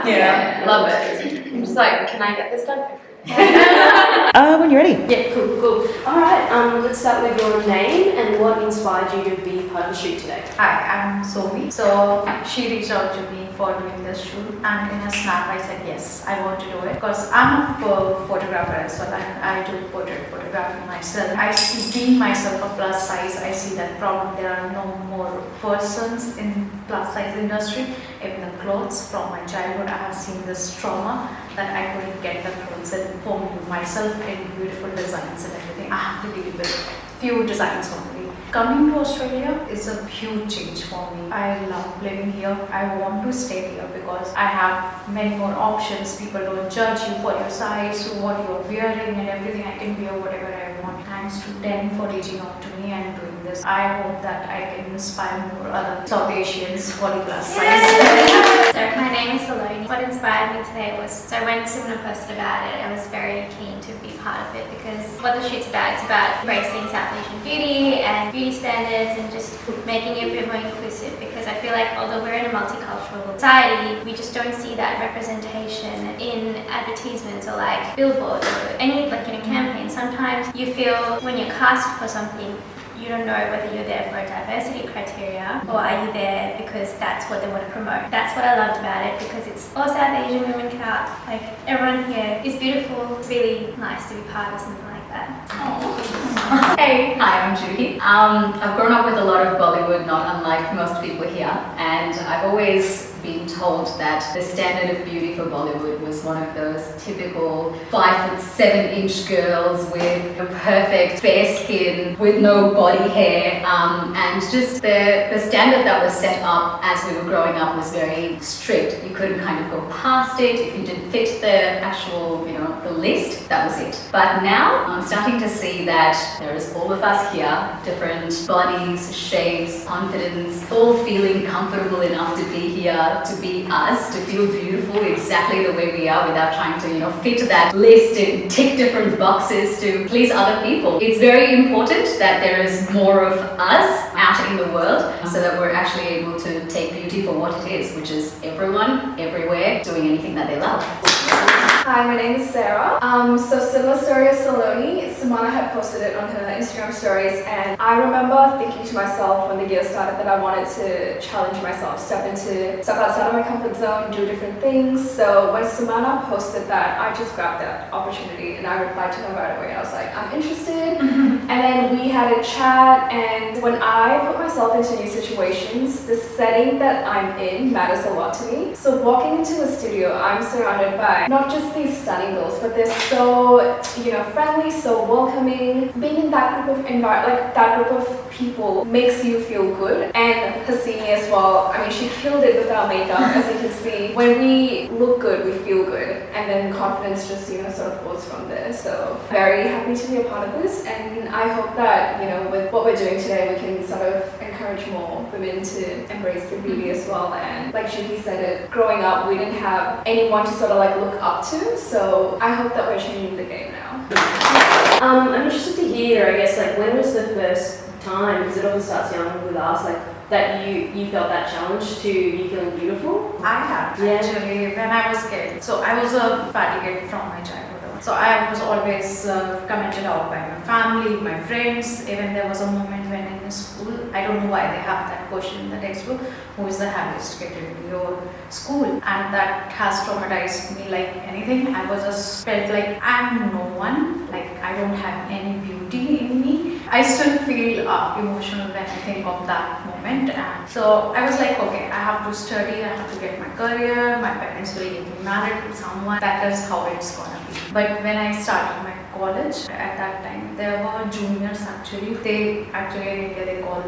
Yeah, love it. I'm just like, can I get this done? When you're ready. Yeah, cool. Alright, let's start with your name and what inspired you to be part of the shoot today. Hi, I'm Somi. So she reached out to me for doing this shoot, and in a snap I said yes, I want to do it because I'm a photographer as well, and I do portrait photography myself. I see being myself a plus size, I see that problem. There are no more persons in plus size industry. Even the clothes from my childhood, I have seen this trauma that I couldn't get the clothes and form myself in beautiful designs and everything. I have to deal with few designs only. Coming to Australia is a huge change for me. I love living here. I want to stay here because I have many more options. People don't judge you for your size, what you're wearing and everything. I can wear whatever I want. Thanks to Den for reaching out to me and doing this. I hope that I can inspire more other South Asians for the plus size. So my name is Saloni. What inspired me today was, so when Sumana posted about it, I was very keen to be part of it because what the shoot's about, it's about embracing South Asian beauty and beauty standards and just making it a bit more inclusive, because I feel like although we're in a multicultural society, we just don't see that representation in advertisements or like billboards or any like in a campaign. Sometimes you feel when you're cast for something, you don't know whether you're there for a diversity criteria or are you there because that's what they want to promote. That's what I loved about it, because it's all South Asian women count. Like everyone here is beautiful. It's really nice to be part of something like that. Hey, hi, I'm Juhi. I've grown up with a lot of Bollywood, not unlike most people here, and I've always been told that the standard of beauty for Bollywood was one of those typical 5'7" girls with a perfect fair skin, with no body hair, and just the standard that was set up as we were growing up was very strict. You couldn't kind of go past it. If you didn't fit the actual, the list, that was it. But now I'm starting to see that there's all of us here, different bodies, shapes, confidence, all feeling comfortable enough to be here, to be us, to feel beautiful exactly the way we are without trying to, fit that list and tick different boxes to please other people. It's very important that there is more of us out in the world so that we're actually able to take beauty for what it is, which is everyone, everywhere, doing anything that they love. Hi, my name is Sarah. So similar story as Saloni, Sumana had posted it on her Instagram stories, and I remember thinking to myself when the year started that I wanted to challenge myself, step outside of my comfort zone, do different things. So when Sumana posted that, I just grabbed that opportunity and I replied to her right away. I was like, I'm interested. And then we had a chat, and when I put myself into new situations, the setting that I'm in matters a lot to me. So walking into a studio, I'm surrounded by not just these stunning girls, but they're so, friendly, so welcoming. Being in that group of that group of people makes you feel good. And Hasini as well, I mean, she killed it without makeup, as you can see. When we look good, we feel good, and then confidence just, sort of flows from there. So very happy to be a part of this, and I hope that, with what we're doing today, we can sort of encourage more women to embrace the beauty as well. And like Juhi said it, growing up, we didn't have anyone to sort of look up to, so I hope that we're changing the game now. I'm interested to hear, I guess, when was the first time, because it often starts young with us, that you felt that challenge to you feeling beautiful? I have, actually, when I was a kid. So I was a fatty kid from my childhood. So I was always commented out by my family, my friends. Even there was a moment when in school, I don't know why they have that question in the textbook, who is the happiest kid in your school? And that has traumatized me like anything. I was just felt like I'm no one, like I don't have any beauty in me. I still feel emotional when I think of that moment. And so I was like, okay, I have to study, I have to get my career, my parents will get me married with someone. That is how it's gonna be. But when I started my college, at that time, there were juniors actually. They actually in India they call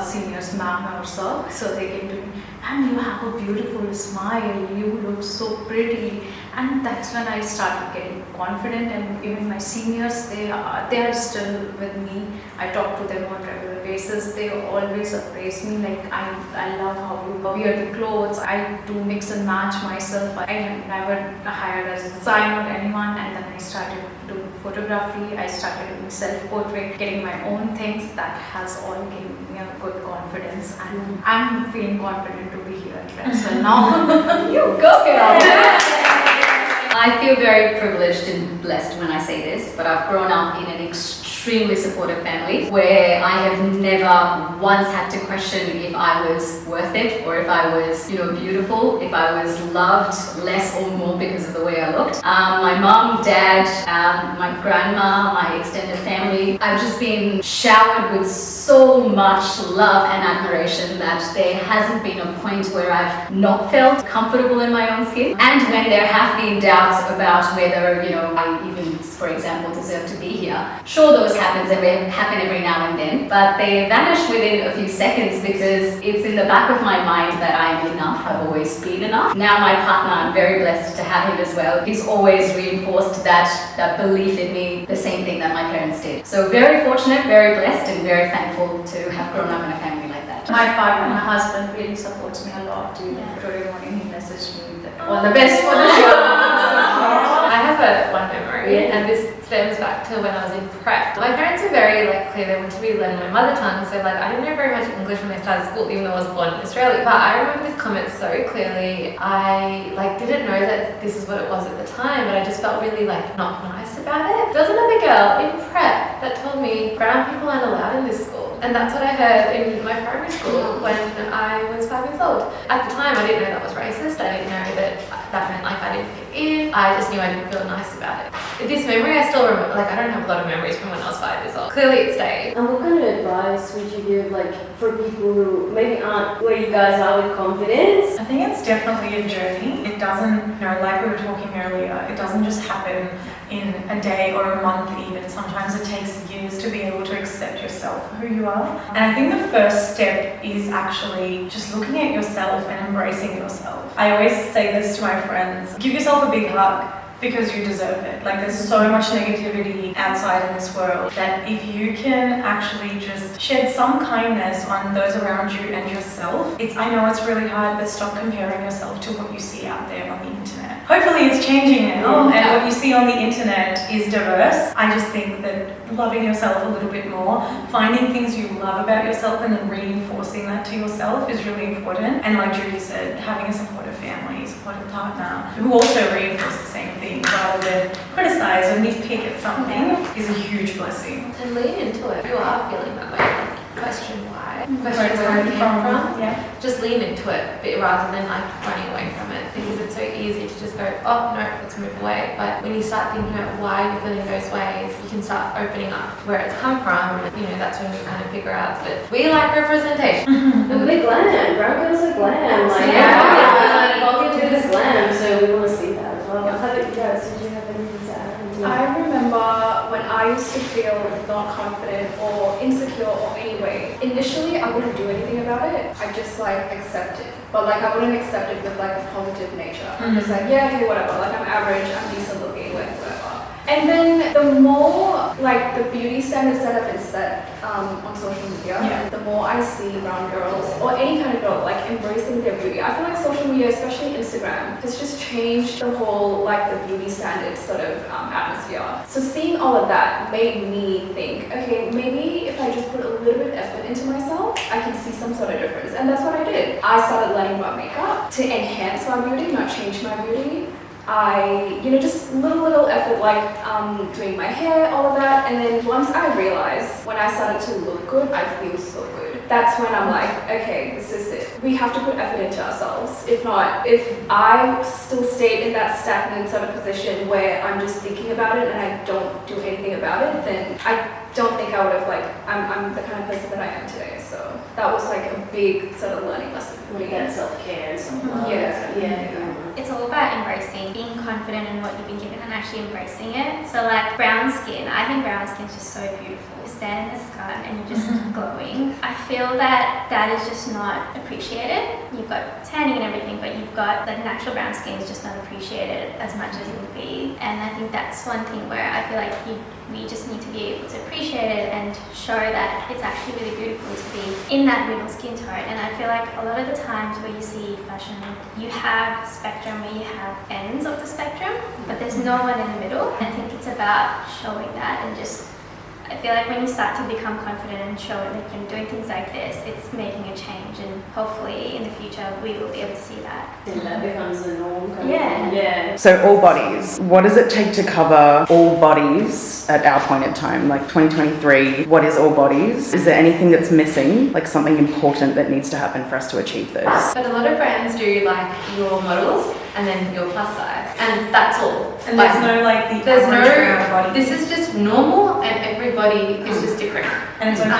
seniors ma'am or sir. So they came to me, and you have a beautiful smile, you look so pretty. And that's when I started getting confident, and even my seniors, they are still with me. I talk to them on a regular basis. They always praise me, like I love how you wear the clothes. I do mix and match myself. I never hired as a designer or anyone, and then I started doing photography. I started doing self-portrait, getting my own things. That has all given me a good confidence, and I'm feeling confident to be here as well now. You go, girl! I feel very privileged and blessed when I say this, but I've grown up in an extremely supportive family where I have never once had to question if I was worth it or if I was, beautiful, if I was loved less or more because of the way I looked. My mom, dad, my grandma, my extended family, I've just been showered with so much love and admiration that there hasn't been a point where I've not felt comfortable in my own skin. And when there have been doubts about whether, I even, for example, deserve to be here, sure, those happen every now and then, but they vanish within a few seconds because it's in the back of my mind that I'm enough. I've always been enough. Now my partner, I'm very blessed to have him as well. He's always reinforced that belief in me, the same thing that my parents did. So very fortunate, very blessed, and very thankful to have grown up in a family like that. My partner, my husband, really supports me a lot too. Every morning he messages me that all the best for the show. I have one memory, and this stems back to when I was in prep. My parents were very clear they wanted me to learn my mother tongue, so I didn't know very much English when I started school, even though I was born in Australia. But I remember this comment so clearly. I didn't know that this is what it was at the time, but I just felt really not nice about it. There was another girl in prep that told me brown people aren't allowed in this school. And that's what I heard in my primary school when I was 5 years old. At the time, I didn't know that was racist. I didn't know that meant I didn't fit in. I just knew I didn't feel nice about it. This memory I still remember. I don't have a lot of memories from when I was 5 years old. Clearly it stayed. And what kind of advice would you give for people who maybe aren't where you guys are with confidence? I think it's definitely a journey. It doesn't, like we were talking earlier, it doesn't just happen in a day or a month even. Sometimes it takes years to be able to accept yourself for who you are. And I think the first step is actually just looking at yourself and embracing yourself. I always say this to my friends, give yourself a big hug. Because you deserve it. There's so much negativity outside in this world that if you can actually just shed some kindness on those around you and yourself, I know it's really hard, but stop comparing yourself to what you see out there on the internet. Hopefully it's changing now, and what you see on the internet is diverse. I just think that loving yourself a little bit more, finding things you love about yourself and then reinforcing that to yourself is really important. And like Juhi said, having a supportive family, supportive partner who also reinforce the same thing rather than criticize or nitpick at something is a huge blessing. And lean into it. If you are feeling that way, question why. Question Where where it came from. Yeah. Just lean into it, but rather than running away from it, because it's so easy to just go, oh no, let's move away. But when you start thinking about why you're feeling those ways, you can start opening up where it's come from. That's when you kind of figure out that we like representation. And we're glam. Brown girls are glam. Positive is glam, so we want to see that as well. How about you guys? Did you have anything to add? I remember when I used to feel not confident or insecure or anyway. Initially, I wouldn't do anything about it. I just accept it. But I wouldn't accept it with a positive nature. I'm just yeah, okay, whatever. I'm average, I'm decent looking, whatever. And then the more the beauty standards that have been set on social media, the more I see brown girls or any kind of girl embracing their beauty. I feel like social media, especially Instagram, has just changed the whole the beauty standards sort of atmosphere. So seeing all of that made me think, okay, maybe if I just put a little bit of effort into myself, I can see some sort of difference. And that's what I did. I started learning about makeup to enhance my beauty, not change my beauty. I, just little effort doing my hair, all of that. And then once I realized when I started to look good, I feel so good. That's when I'm okay, this is it. We have to put effort into ourselves. If not, if I still stayed in that stagnant sort of position where I'm just thinking about it and I don't do anything about it, then I don't think I would have I'm the kind of person that I am today. So that was a big sort of learning lesson for me. That self-care and self-love. Yeah. It's all about embracing, being confident in what you've been given and actually embracing it. So brown skin, I think brown skin is just so beautiful. You stand in the sun and you're just glowing. I feel that is just not appreciated. You've got tanning and everything, but you've got natural brown skin is just not appreciated as much as it would be. And I think that's one thing where I feel we just need to be able to appreciate it and show that it's actually really beautiful to be in that middle skin tone. And I feel a lot of the times where you see fashion, you have spectrum where you have ends of the spectrum, but there's no one in the middle. I think it's about showing that and just, I feel when you start to become confident and show it, doing things like this, it's making a change, and hopefully in the future we will be able to see that. And that becomes the norm. Yeah. Yeah. So all bodies. What does it take to cover all bodies at our point in time? Like 2023, what is all bodies? Is there anything that's missing? Like something important that needs to happen for us to achieve this? But a lot of brands do like your models and then your plus size, and that's all. And there's no like the there's average no. round body. This is just normal, and everybody is just different, And it's okay.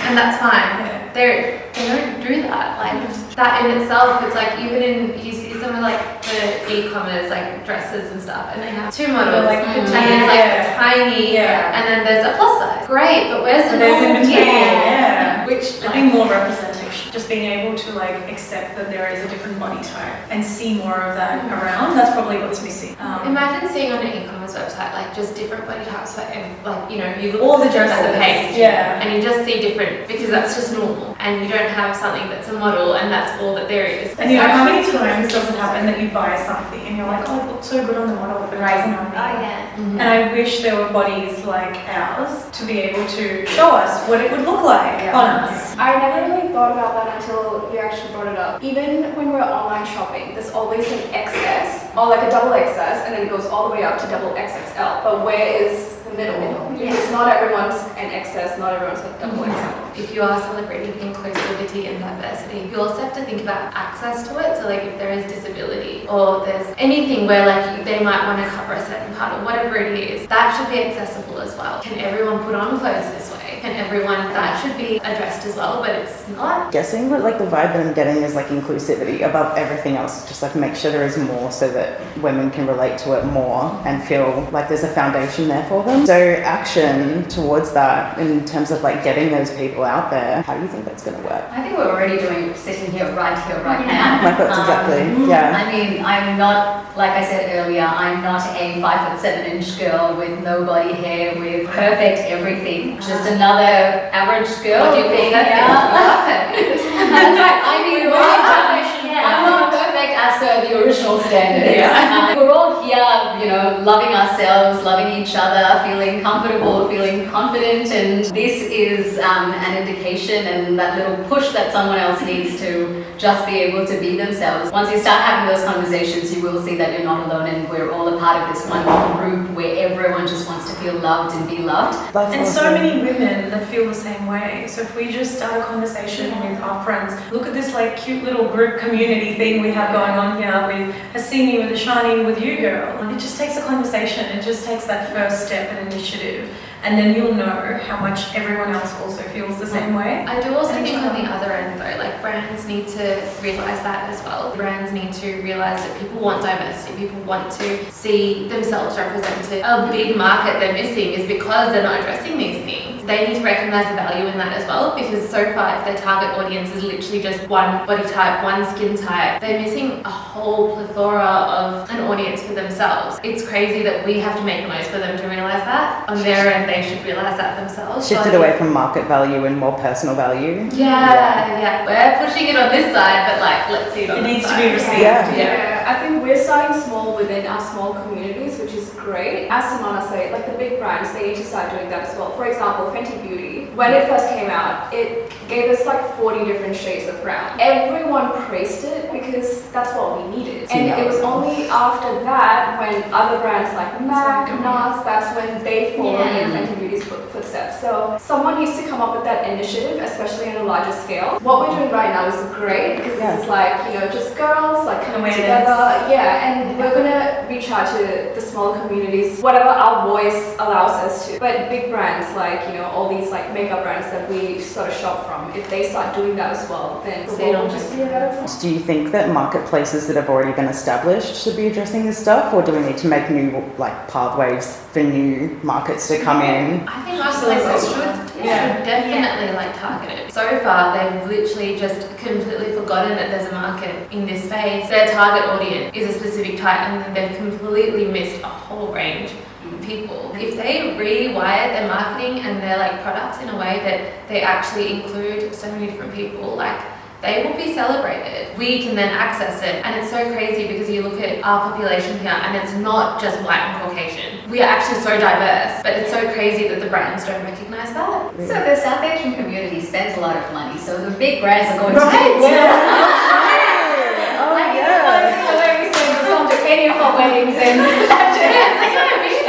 and that's fine. Yeah. They don't do that. Like that in itself, it's like even in you see some of like the e-commerce like dresses and stuff, and they have two models, like and petite, there's like yeah. a tiny, Yeah. and then there's a plus size. Great, but where's the There's in normal? between, yeah. Which I think more representation, just being able to like accept that there is a different body type and see more of that around, that's probably what's missing. Imagine seeing on an e-commerce website like just different body types for like you look All the at the dresses, page, yeah. and you just see different because that's just normal, and you don't have something that's a model and that's all that there is. And you know, how many times does it happen that you buy something and you're like, oh, it looks so good on the model, but it doesn't on me. Oh yeah. Mhm. And I wish there were bodies like ours to be able to show us what it would look like on us. I never really thought about that until you actually brought it up. Even when we're online shopping, there's always an XS or like a double XS, and then it goes all the way up to double XXL. But where is the middle? Because not everyone's an XS, not everyone's a double XL. If you are celebrating inclusivity and diversity, you also have to think about access to it. So like if there is disability or there's anything where like they might want to cover a certain part or whatever it is, that should be accessible as well. Can everyone put on clothes this way? Can everyone, that should be addressed as well, but it's not. Guessing that like the vibe that I'm getting is like inclusivity above everything else. Just like make sure there is more so that women can relate to it more and feel like there's a foundation there for them. So action towards that in terms of like getting those people out there. How do you think that's going to work? I think we're already doing sitting here right now. My thoughts exactly. Yeah. I mean, I'm not, like I said earlier, I'm not a 5'7" girl with no body hair, with perfect everything. Just another average girl. What do you call that? That's right. I mean, we're all perfect. I'm not perfect as per the original standards. We're all here, you know, loving ourselves, loving each other, feeling comfortable, feeling confident, and this is an indication and that little push that someone else needs to just be able to be themselves. Once you start having those conversations, you will see that you're not alone and we're all a part of this one group where everyone just wants to feel loved and be loved. And so many women that feel the same way. So if we just start a conversation with our friends, look at this like cute little group community thing we have going on here with Hasini, with Ashani, with you girl. It just takes a conversation. It just takes that first step and initiative. And then you'll know how much everyone else also feels the same way. I do also think on the other end though, like brands need to realise that as well. Brands need to realise that people want diversity, people want to see themselves represented. A big market they're missing is because they're not addressing these things. They need to recognise the value in that as well, because so far if their target audience is literally just one body type, one skin type, they're missing a whole plethora of an audience for themselves. It's crazy that we have to make noise for them to realise that. On their end, they should realise that themselves. Shifted away from market value and more personal value. Yeah. We're pushing it on this side, but like, let's see it on It this needs to side. be received. Yeah, I think we're starting small within our small communities, which is great. As Sumana said, like the big brands, they need to start doing that as well. For example, Fenty Beauty, when it first came out, it gave us like 40 different shades of brown. Everyone praised it because that's what we needed. And it was only after that when other brands like MAC, NARS, that's when they followed in Fenty Beauty's footsteps. So someone needs to come up with that initiative, especially on a larger scale. What we're doing right now is great because this is like, you know, just girls like coming together. Yeah, and we're gonna reach out to the smaller communities, whatever our voice allows us to. But big brands like, you know, all these like makeup brands that we sort of shop from, if they start doing that as well, then the world will just be a better place. Do you think that marketplaces that have already been established should be addressing this stuff, or do we need to make new like pathways for new markets to come in? I think marketplaces should definitely like target it. So far, they've literally just completely forgotten that there's a market in this space. Their target audience is a specific type, and then they've completely missed a whole range of people. If they rewire their marketing and their like products in a way that they actually include so many different people, like they will be celebrated. We can then access it, and it's so crazy because you look at our population here and it's not just white and Caucasian. We are actually so diverse, but it's so crazy that the brands don't recognise that. So the South Asian community spends a lot of money, so the big brands are going to Right, do it. yeah. Oh, yeah. The way we say the venue for weddings and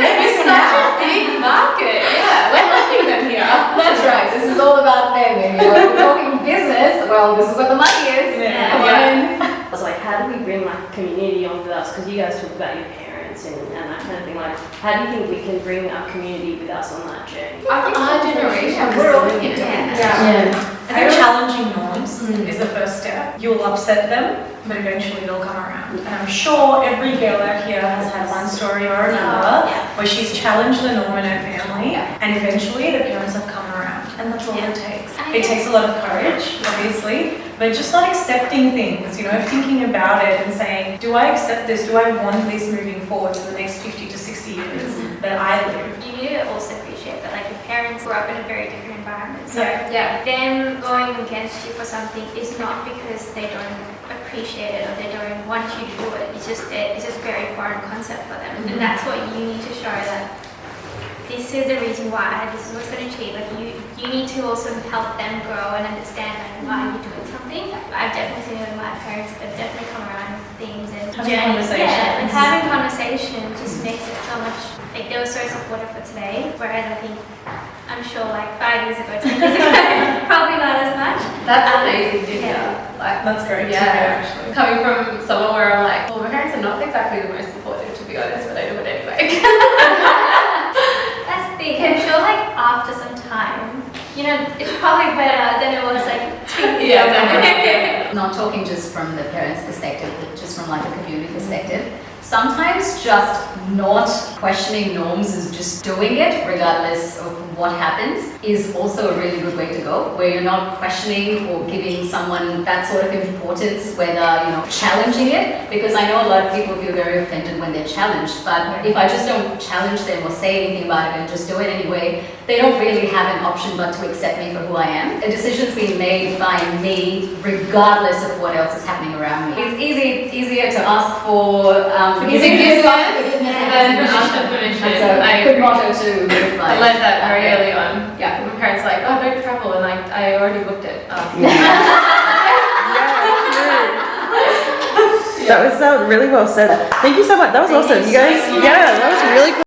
It's such a big market. Yeah, we're helping them here. that's right. This is all about them. And we're talking business. Well, this is where the money is. Yeah. Come on in. I was like, how do we bring like community on with us? Because you guys talk about your parents and that kind of thing. Like, how do you think we can bring our community with us on that journey? I think our generation is We're all doing it. Yeah. I think challenging norms is the first step. You'll upset them, but eventually they'll come around. And I'm sure every girl out here has had one story or another where she's challenged the norm in her family, and eventually the parents have come around. And that's all it takes. It takes a lot of courage, obviously, but just not accepting things, you know, thinking about it and saying, do I accept this? Do I want this moving forward for the next 50 to 60 years that I live? You need to also appreciate that like your parents grew up in a very different environment. So Yeah. them going against you for something is not because they don't appreciate it or they don't want you to do it. It's just a very foreign concept for them. And that's what you need to show that this is the reason why, this is what's going to achieve. Like you need to also help them grow and understand like why you're doing something. I've definitely seen it with my parents. They've definitely come around with things and Having conversations. Yeah, and having conversation just makes it so much. Like they were so supportive for today, whereas I think I'm sure like 5 years ago, 10 years ago, probably not as much. That's amazing to hear. Yeah. Like, That's great to hear, actually. Coming from someone where I'm like, well, my parents are not exactly the most supportive, to be honest, but I do it anyway. That's the thing. I'm sure like after some time, you know, it's probably better than it was like 2 years ago. Not talking just from the parents' perspective, but just from like a community perspective. Sometimes just not questioning norms is just doing it regardless of what happens is also a really good way to go, where you're not questioning or giving someone that sort of importance, whether, you know, challenging it, because I know a lot of people feel very offended when they're challenged, but if I just don't challenge them or say anything about it and just do it anyway, they don't really have an option but to accept me for who I am. A decision's being made by me regardless of what else is happening around me. It's easier to ask for forgiveness than ask for permission. That's a good motto to live by. I learned that very early on. Yeah. My parents were like, oh, don't travel, and like I already booked it. That was really well said. Thank you so much. That was awesome. You guys, yeah, that was really cool.